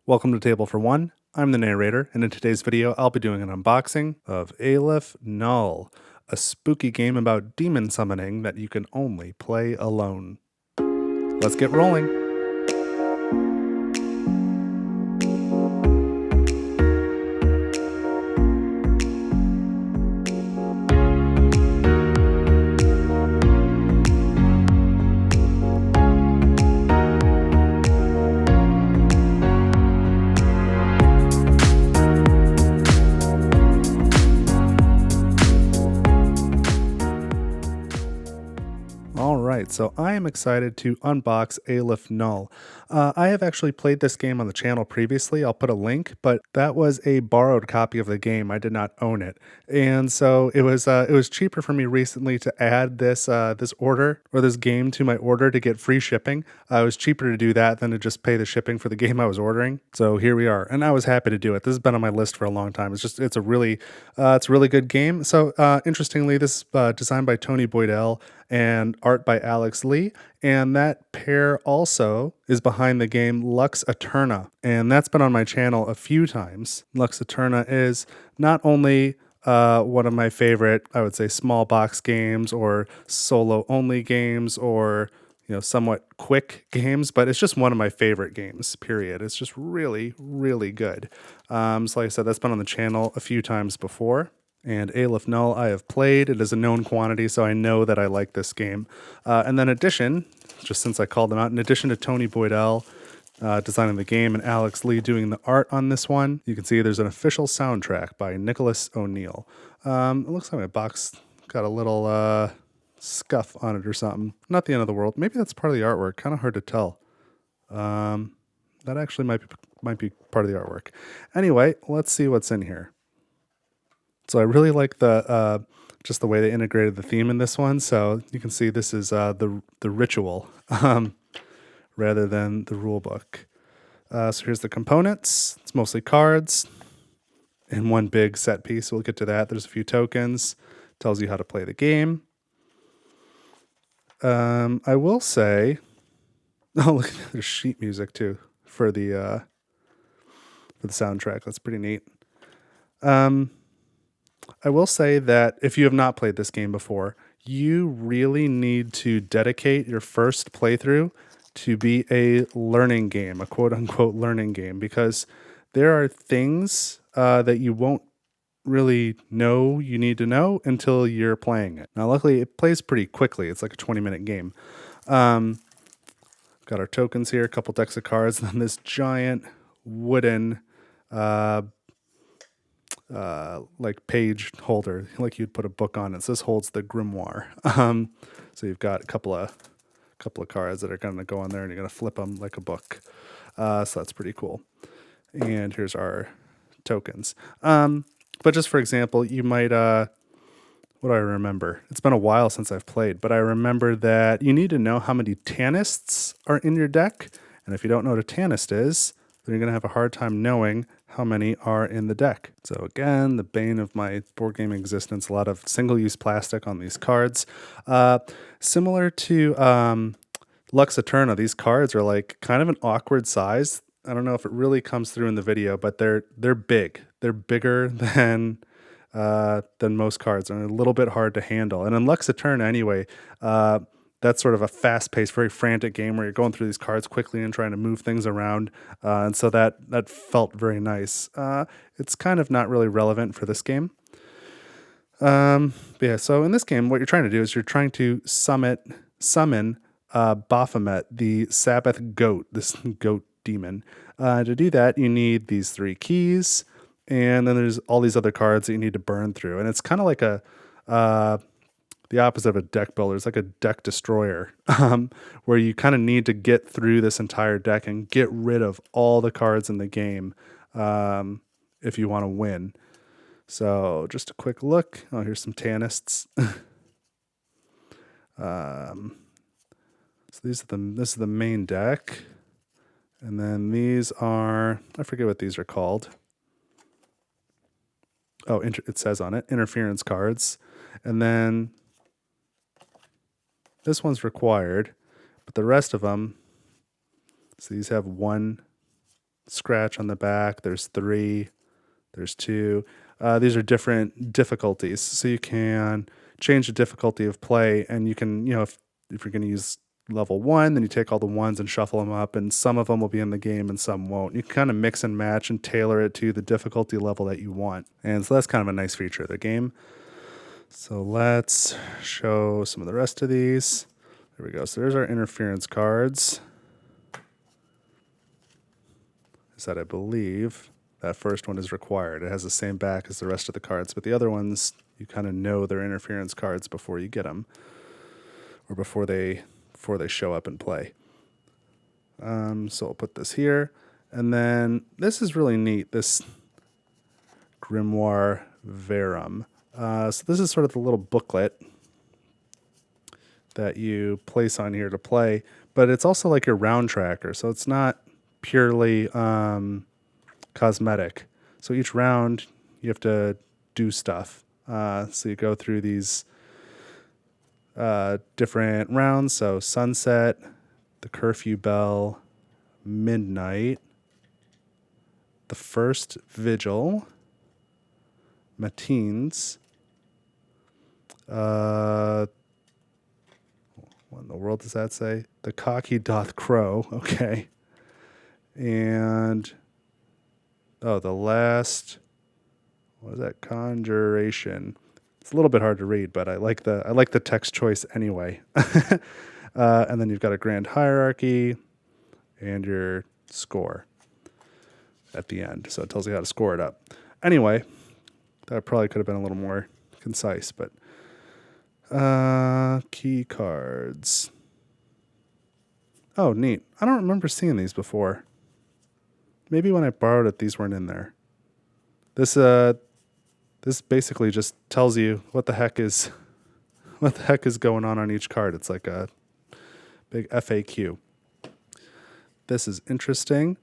Welcome to Table for One. I'm the narrator, and in today's video, I'll be doing an unboxing of Aleph Null, a spooky game about demon summoning that you can only play alone. Let's get rolling. Alright, so I am excited to unbox Aleph Null. I have actually played this game on the channel previously. I'll put a link, but that was a borrowed copy of the game. I did not own it. And so it was cheaper for me recently to add this order or this game to my order to get free shipping. It was cheaper to do that than to just pay the shipping for the game I was ordering. So here we are. And I was happy to do it. This has been on my list for a long time. It's a really good game. So interestingly, this is designed by Tony Boydell and art by Alex Lee, and that pair also is behind the game Lux Eterna, and that's been on my channel a few times. Lux Eterna is not only one of my favorite, I would say, small box games or solo only games or somewhat quick games, but it's just one of my favorite games, period. It's just really, really good. So like I said, that's been on the channel a few times before. And Aleph Null I have played. It is a known quantity, so I know that I like this game. And then in addition, just since I called them out, in addition to Tony Boydell designing the game and Alex Lee doing the art on this one, you can see there's an official soundtrack by Nicholas O'Neill. It looks like my box got a little scuff on it or something. Not the end of the world. Maybe that's part of the artwork. Kind of hard to tell. That actually might be part of the artwork. Anyway, let's see what's in here. So I really like the just the way they integrated the theme in this one. So you can see this is the ritual rather than the rule book. So here's the components. It's mostly cards and one big set piece. We'll get to that. There's a few tokens. Tells you how to play the game. I will say, oh look, there's sheet music too for the soundtrack. That's pretty neat. I will say that if you have not played this game before, you really need to dedicate your first playthrough to be a learning game, a quote-unquote learning game, because there are things that you won't really know you need to know until you're playing it. Now, luckily, it plays pretty quickly. It's like a 20-minute game. Got our tokens here, a couple decks of cards, and then this giant wooden like page holder, like you'd put a book on it. So this holds the grimoire. So you've got a couple of cards that are going to go on there, and you're going to flip them like a book. So that's pretty cool. And here's our tokens. But just for example, you might what do I remember? It's been a while since I've played, but I remember that you need to know how many Tanists are in your deck, and if you don't know what a Tanist is, then you're going to have a hard time knowing how many are in the deck. So again, the bane of my board game existence, a lot of single-use plastic on these cards. Similar to Lux Eterna, these cards are like kind of an awkward size. I don't know if it really comes through in the video, but they're big. They're bigger than most cards, and a little bit hard to handle. And in Lux Eterna anyway, that's sort of a fast-paced, very frantic game where you're going through these cards quickly and trying to move things around. And so that felt very nice. It's kind of not really relevant for this game. But yeah, so in this game, what you're trying to do is you're trying to summon Baphomet, the Sabbath goat, this goat demon. To do that, you need these 3 keys, and then there's all these other cards that you need to burn through. And it's kind of like the opposite of a deck builder. It's like a deck destroyer, where you kind of need to get through this entire deck and get rid of all the cards in the game if you want to win. So just a quick look. Oh, here's some Tanists. So this is the main deck. And then these are, I forget what these are called. Oh, it says on it, interference cards. And then this one's required, but the rest of them, so these have 1 scratch on the back. There's 3. There's 2. These are different difficulties, so you can change the difficulty of play, and you can, if you're going to use level 1, then you take all the ones and shuffle them up, and some of them will be in the game and some won't. You can kind of mix and match and tailor it to the difficulty level that you want. And so that's kind of a nice feature of the game. So let's show some of the rest of these. There we go. So there's our interference cards. Is that I believe that first one is required. It has the same back as the rest of the cards, but the other ones, you kind of know they're interference cards before you get them, or before they show up and play. So I'll put this here, and then this is really neat. This Grimoire Verum. So this is sort of the little booklet that you place on here to play, but it's also like your round tracker. So it's not purely cosmetic. So each round you have to do stuff. So you go through these different rounds. So sunset, the curfew bell, midnight, the first vigil, matins, what in the world does that say? The cocky doth crow. Okay. And the last, what is that? Conjuration. It's a little bit hard to read, but I like the text choice anyway. And then you've got a grand hierarchy and your score at the end. So it tells you how to score it up. Anyway, that probably could have been a little more concise, but key cards. Oh, neat. I don't remember seeing these before. Maybe when I borrowed it, these weren't in there. This basically just tells you what the heck is going on each card. It's like a big FAQ. This is interesting.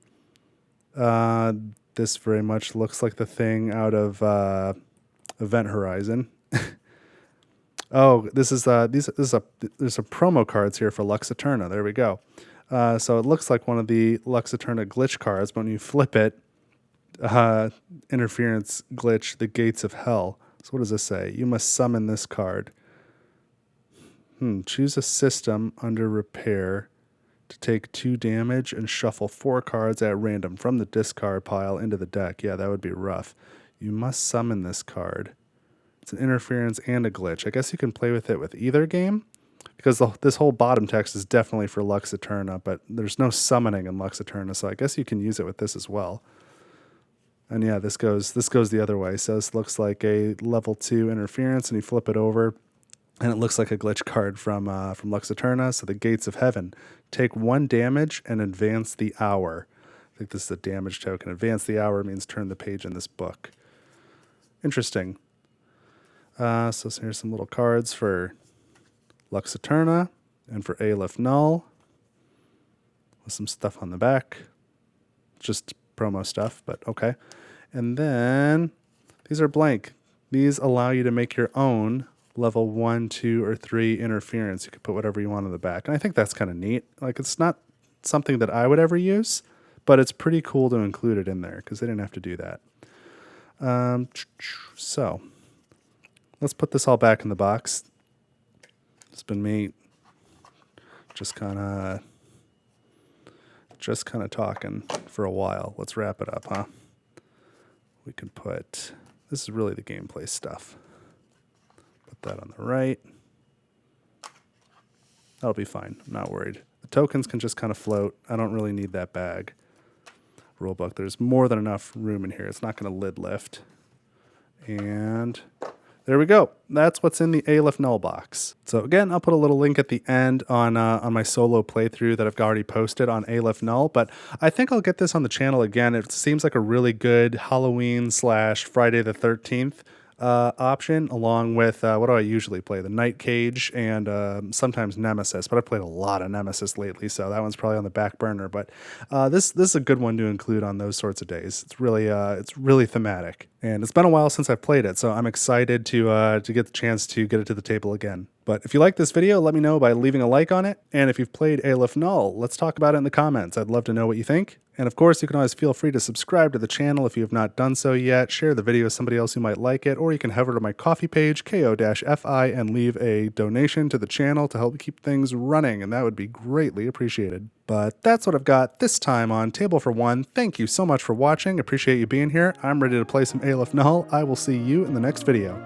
This very much looks like the thing out of Event Horizon. Oh, there's a promo cards here for Lux Eterna. There we go. So it looks like one of the Lux Eterna glitch cards, but when you flip it, interference glitch, the gates of hell. So what does this say? You must summon this card. Choose a system under repair to take 2 damage and shuffle 4 cards at random from the discard pile into the deck. Yeah, that would be rough. You must summon this card. It's an interference and a glitch. I guess you can play with it with either game, because this whole bottom text is definitely for Lux Eterna, but there's no summoning in Lux Eterna, so I guess you can use it with this as well. And yeah, this goes the other way. So this looks like a level 2 interference, and you flip it over, and it looks like a glitch card from Lux Eterna. So the Gates of Heaven. Take 1 damage and advance the hour. I think this is a damage token. Advance the hour means turn the page in this book. Interesting. So here's some little cards for Lux Eterna and for Aleph Null, with some stuff on the back. Just promo stuff, but okay. And then these are blank. These allow you to make your own level 1, 2, or 3 interference. You can put whatever you want on the back. And I think that's kind of neat. Like, it's not something that I would ever use, but it's pretty cool to include it in there because they didn't have to do that. So let's put this all back in the box. It's been me just kind of talking for a while. Let's wrap it up, huh? We can put, this is really the gameplay stuff. Put that on the right. That'll be fine. I'm not worried. The tokens can just kind of float. I don't really need that bag. Rulebook. There's more than enough room in here. It's not going to lid lift. And there we go. That's what's in the Aleph Null box. So again, I'll put a little link at the end on my solo playthrough that I've already posted on Aleph Null, but I think I'll get this on the channel again. It seems like a really good Halloween / Friday the 13th option, along with, what do I usually play? The Night Cage and sometimes Nemesis, but I've played a lot of Nemesis lately, so that one's probably on the back burner, but this is a good one to include on those sorts of days. It's really thematic, and it's been a while since I've played it, so I'm excited to get the chance to get it to the table again. But But if you like this video, let me know by leaving a like on it. And if you've played Aleph Null, let's talk about it in the comments. I'd love to know what you think. And of course, you can always feel free to subscribe to the channel if you have not done so yet, share the video with somebody else who might like it, or you can head over to my Ko-fi page, ko-fi, and leave a donation to the channel to help keep things running, and that would be greatly appreciated. But that's what I've got this time on Table for One. Thank you so much for watching. Appreciate you being here. I'm ready to play some Aleph Null. I will see you in the next video.